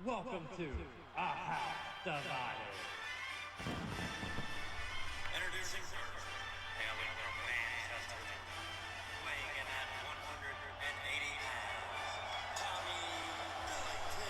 Welcome to A House Divided. Introducing first, hailing from Manchester, weighing in at 180 pounds, Tommy Billington.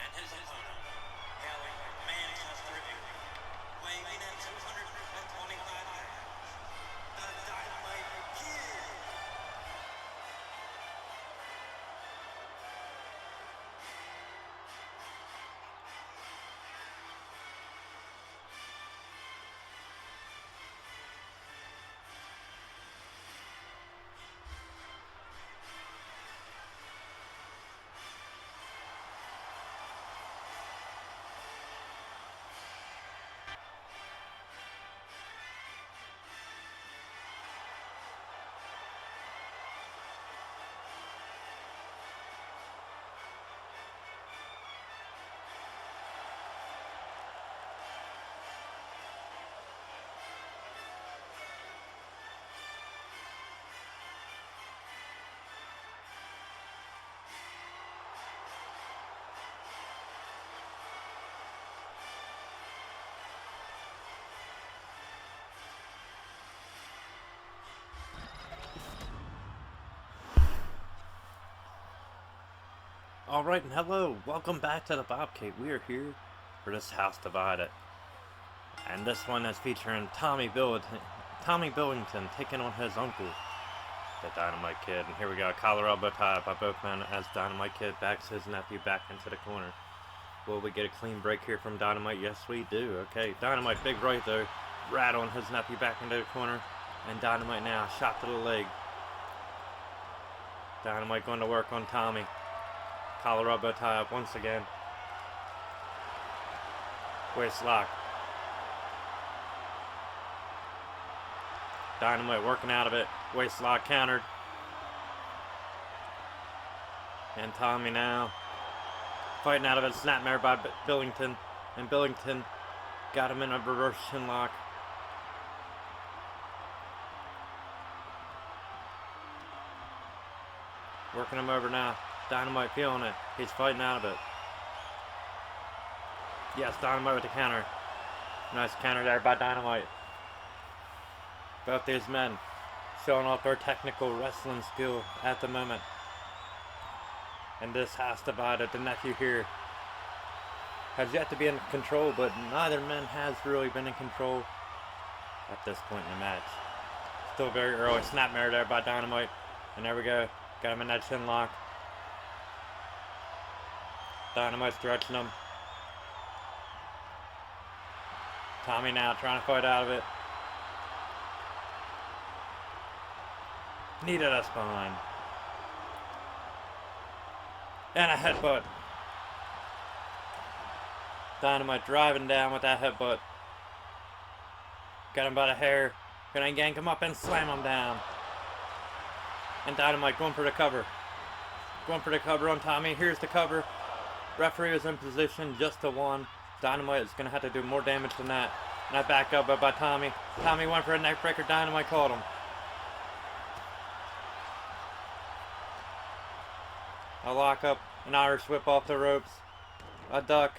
And his opponent, hailing from Manchester, weighing in at 225 pounds, the Dynamite Kid. Alright, and hello, welcome back to the Bobcat. We are here for this House Divided. And this one is featuring Tommy Billington taking on his uncle, the Dynamite Kid. And here we go, collar elbow tie by both men as Dynamite Kid backs his nephew back into the corner. Will we get a clean break here from Dynamite? Yes, we do. Okay, Dynamite, big right though, rattling his nephew back into the corner. And Dynamite now, shot to the leg. Dynamite going to work on Tommy. Collar elbow tie up once again. Waist lock. Dynamite working out of it. Waist lock countered. And Tommy now fighting out of it. Snapmare by Billington. And Billington got him in a reverse chin lock. Working him over now. Dynamite feeling it. He's fighting out of it. Yes, Dynamite with the counter. Nice counter there by Dynamite. Both these men showing off their technical wrestling skill at the moment. And this House Divided, the nephew here, has yet to be in control, but neither man has really been in control at this point in the match. Still very early. Snapmare there by Dynamite. And there we go. Got him in that chin lock. Dynamite stretching him. Tommy now trying to fight out of it. Knee to the spine. And a headbutt. Dynamite driving down with that headbutt. Got him by the hair. Gonna yank him up and slam him down. And Dynamite going for the cover. Going for the cover on Tommy. Here's the cover. Referee is in position just to one. Dynamite is going to have to do more damage than that. And that back up by Tommy. Tommy went for a neck breaker. Dynamite caught him. A lock up. An Irish whip off the ropes. A duck.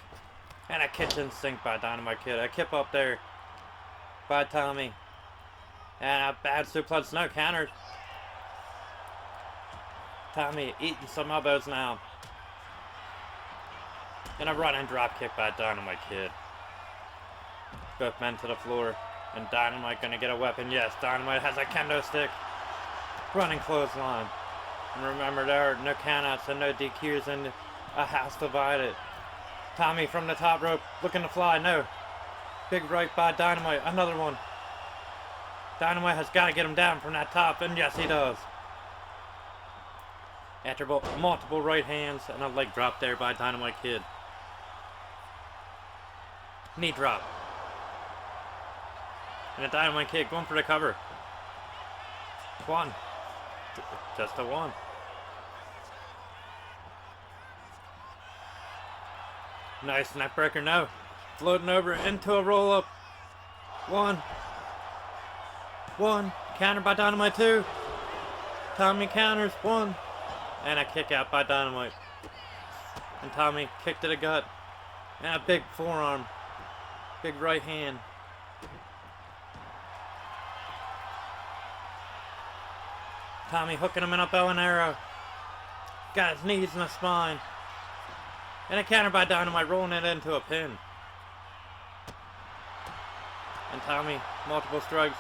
And a kitchen sink by Dynamite Kid. A kip up there by Tommy. And a bad suplex. No counter. Tommy eating some elbows now. And a running drop kick by Dynamite Kid. Both men to the floor. And Dynamite gonna get a weapon. Yes, Dynamite has a kendo stick. Running clothesline. And remember, there are no countouts and no DQs and a house divided. Tommy from the top rope looking to fly. No. Big right by Dynamite. Another one. Dynamite has got to get him down from that top. And yes, he does. After multiple right hands and a leg drop there by Dynamite Kid. Knee drop. And a Dynamite Kid going for the cover. One. Just a one. Nice neck breaker. No. Floating over into a roll up. One. Counter by Dynamite. Two. Tommy counters. One. And a kick out by Dynamite. And Tommy kick to the gut. And a big forearm. Big right hand. Tommy hooking him in a bow and arrow. Got his knees in the spine. And a counter by Dynamite, rolling it into a pin. And Tommy, multiple strikes.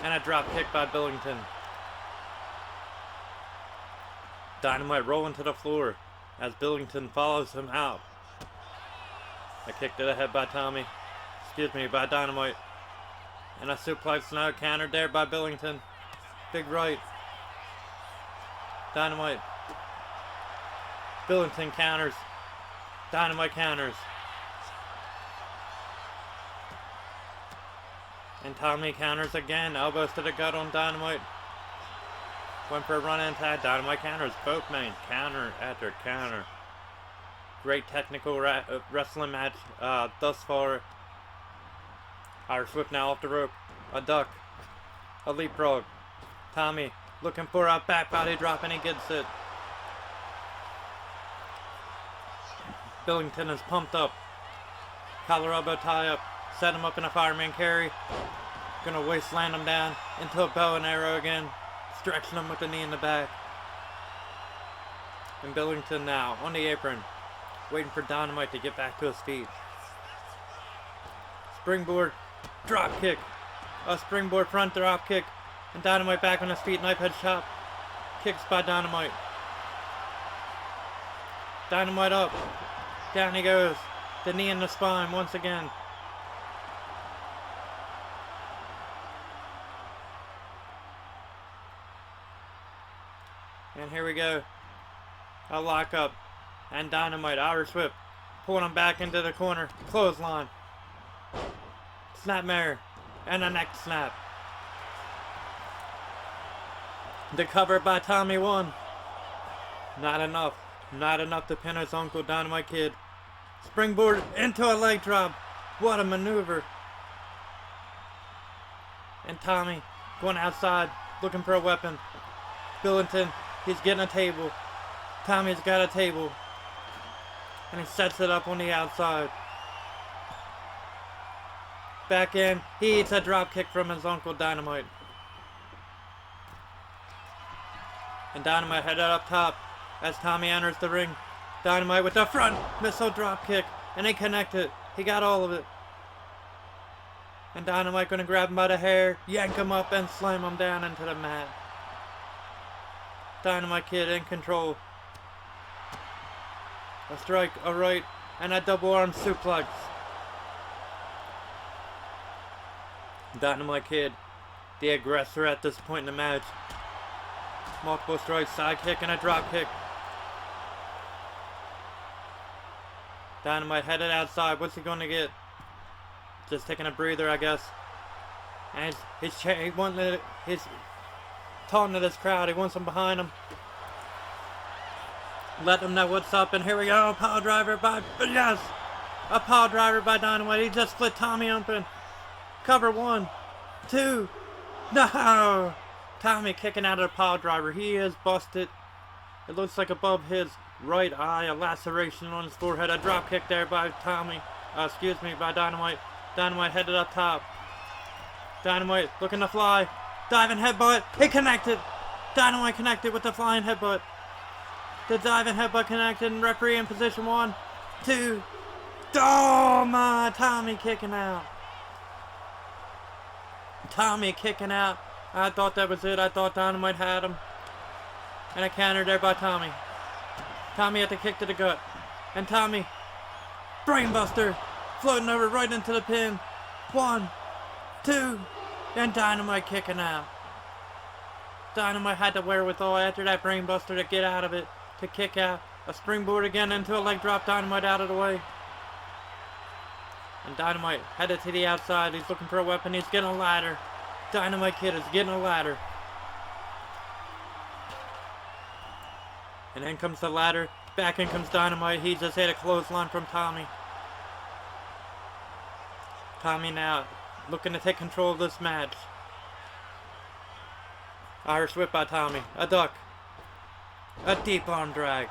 And a drop kick by Billington. Dynamite rolling to the floor as Billington follows him out. A kick to the head by Tommy. By Dynamite. And a suplex now countered there by Billington. Big right. Dynamite. Billington counters. Dynamite counters. And Tommy counters again. Elbows to the gut on Dynamite. Went for a run inside. Dynamite counters. Both men counter after counter. Great technical wrestling match thus far. Irish whip now off the rope. A duck. A leapfrog. Tommy looking for a back body drop and he gets it. Billington is pumped up. Collar elbow tie up. Set him up in a fireman carry. Gonna waistland him down into a bow and arrow again. Stretching him with the knee in the back. And Billington now on the apron. Waiting for Dynamite to get back to his feet. Springboard drop kick. A springboard front drop kick. And Dynamite back on his feet. Knife head chop. Kicks by Dynamite. Dynamite up. Down he goes. The knee in the spine once again. And here we go. A lockup. And Dynamite. Irish whip. Pulling him back into the corner. Clothesline. Snapmare. And a neck snap. The cover by Tommy won. Not enough. Not enough to pin his uncle Dynamite Kid. Springboard into a leg drop. What a maneuver. And Tommy going outside looking for a weapon. Billington, he's getting a table. Tommy's got a table. And he sets it up on the outside. Back in. He eats a drop kick from his uncle Dynamite. And Dynamite headed up top as Tommy enters the ring. Dynamite with the front missile drop kick. And they connected. He got all of it. And Dynamite gonna grab him by the hair, yank him up, and slam him down into the mat. Dynamite Kid in control. A strike, a right, and a double arm suplex. Dynamite Kid, the aggressor at this point in the match. Multiple strikes, side kick, and a drop kick. Dynamite headed outside. What's he going to get? Just taking a breather, I guess. And he's taunting to this crowd. He wants them behind him. Let them know what's up. And here we go. Power driver by... Yes! A power driver by Dynamite. He just split Tommy open. Cover 1, 2. No! Tommy kicking out of the power driver. He is busted. It looks like above his right eye, a laceration on his forehead. A drop kick there by Tommy. by Dynamite. Dynamite headed up top. Dynamite looking to fly. Diving headbutt. It connected. Dynamite connected with the flying headbutt. The diving headbutt connected, and referee in position 1, 2. Oh my! Tommy kicking out. Tommy kicking out. I thought that was it. I thought Dynamite had him. And a counter there by Tommy. Tommy had to kick to the gut. And Tommy, brainbuster, floating over right into the pin. 1, 2, and Dynamite kicking out. Dynamite had the wherewithal after that brainbuster to get out of it, to kick out. A springboard again into a leg drop. Dynamite out of the way. And Dynamite headed to the outside. He's looking for a weapon. He's getting a ladder. Dynamite Kid is getting a ladder. And in comes the ladder. Back in comes Dynamite. He just hit a clothesline from Tommy. Tommy now looking to take control of this match. Irish whip by Tommy. A duck. A deep arm drag.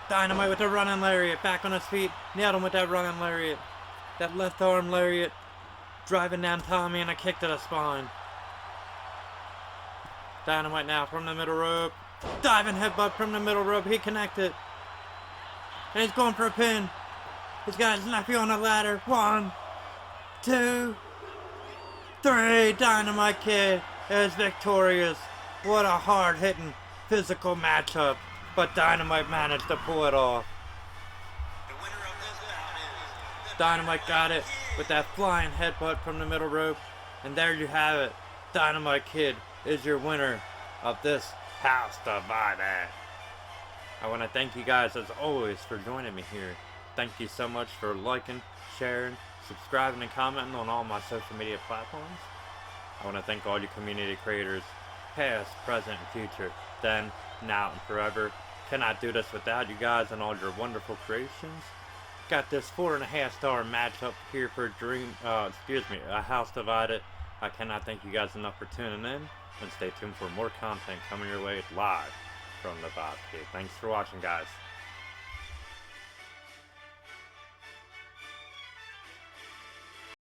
Dynamite with a running lariat. Back on his feet. Nailed him with that running lariat. That left arm lariat. Driving down Tommy and a kick to the spine. Dynamite now from the middle rope. Diving headbutt from the middle rope. He connected. And he's going for a pin. He's got his nephew on the ladder. 1, 2, 3. Dynamite Kid is victorious. What a hard-hitting physical matchup. But Dynamite managed to pull it off. The winner of this bout is the Dynamite got it with that flying headbutt from the middle rope. And there you have it. Dynamite Kid is your winner of this House Divided. I want to thank you guys as always for joining me here. Thank you so much for liking, sharing, subscribing, and commenting on all my social media platforms. I want to thank all you community creators, past, present, and future, then, now, and forever. Cannot do this without you guys and all your wonderful creations. Got this 4.5-star matchup here for a House Divided. I cannot thank you guys enough for tuning in, and stay tuned for more content coming your way live from the Bobcade. Thanks for watching, guys.